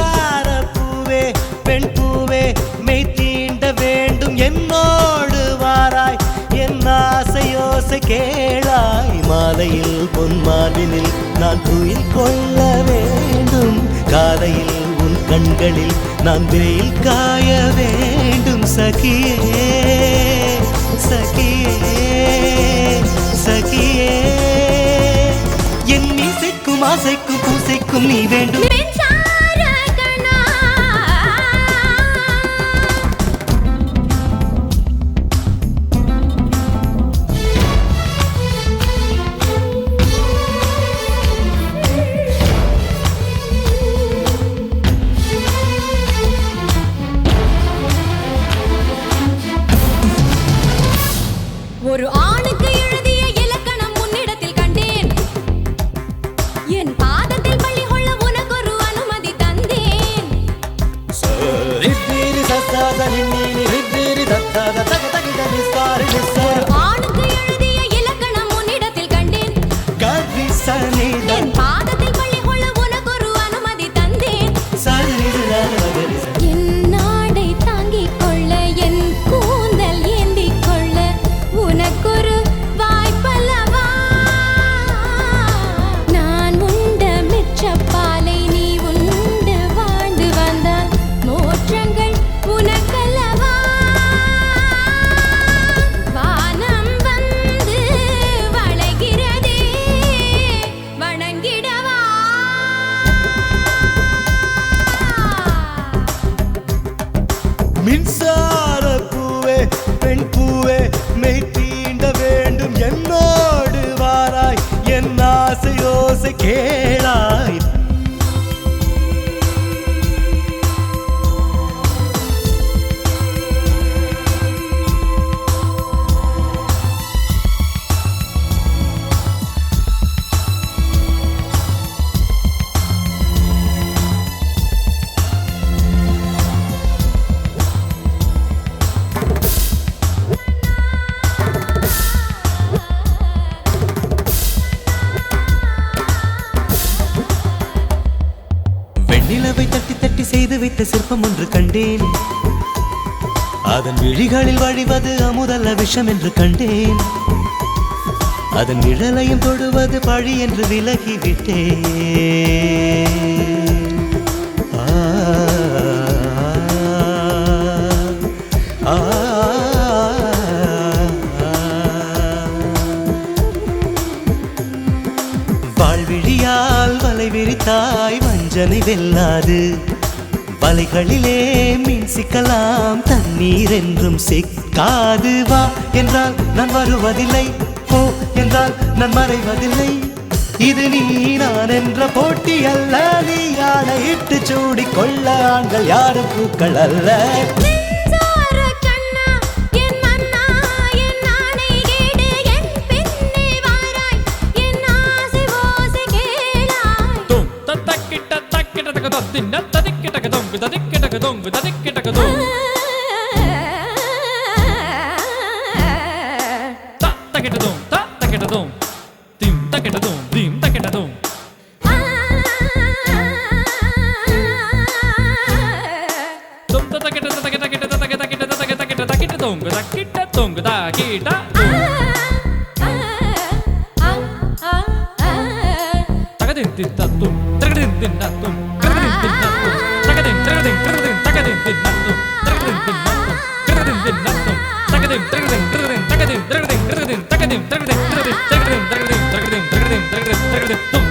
மின்சார பூவே பெண் பூவே மெய் தீண்ட வேண்டும் என்னோடு வாராய் என் ஆசையோசை கேளாய் மாலையில் பொன் மாலினில் நான் துயில் கொள்ள வேண்டும் காலையில் உன் கண்களில் நான் வெயில் காய வேண்டும் சகியே சகியே சகியே என் இசைக்கும் ஆசைக்கும் பூசைக்கும் நீ வேண்டும் ஒரு ஆணுக்கு எழுதிய இலக்கணம் உன்னிடத்தில் கண்டேன் என் பாதத்தில் பள்ளி கொள்ள உனக்கு ஒரு அனுமதி தந்தேன் ஒரு ஆணுக்கு எழுதிய இலக்கணம் உன்னிடத்தில் கண்டேன் என் பாதத்தில் பள்ளி கொள்ள உனக்கு ஒரு அனுமதி தந்தேன் என் நாடை தாங்கிக் கொள்ள என் கூந்தல் ஏந்திக் கொள்ள உனக்கொரு வாய்ப்பல்லவா நான் உண்ட மிச்சப்பாலை நீ உண்டு வாழ்ந்து வந்தால் மோற்றங்கள் உனக்கல்லவா வானம் வந்து வளைகிறதே வணங்கிடவா மின்சார பூவே பெண் பூவே மெய் தீண்ட வேண்டும் என்னோடு வாராய் என் ஆசையோசை கேளாய் நிலவை தட்டி தட்டி செய்து வைத்த சிற்பம் ஒன்று கண்டேன் அதன் விழிகளில் வழிவது அமுதல்ல விஷம் என்று கண்டேன் அதன் நிழலையும் தொடுவது பழி என்று விலகிவிட்டேன் வாழ்விழியால் வலை விரித்தாய் வஞ்சனை வெல்லாது வலைகளிலே மீன் சிக்கலாம் தண்ணீர் என்றும் சிக்காது வா என்றால் நான் வருவதில்லை போ என்றால் நான் மறைவதில்லை இது நீ நான் என்ற போட்டி அல்ல நீ ஆணையிட்டு சூடிக்கொள்ள ஆண்கள் யாரும் பூக்கள் அல்ல Dum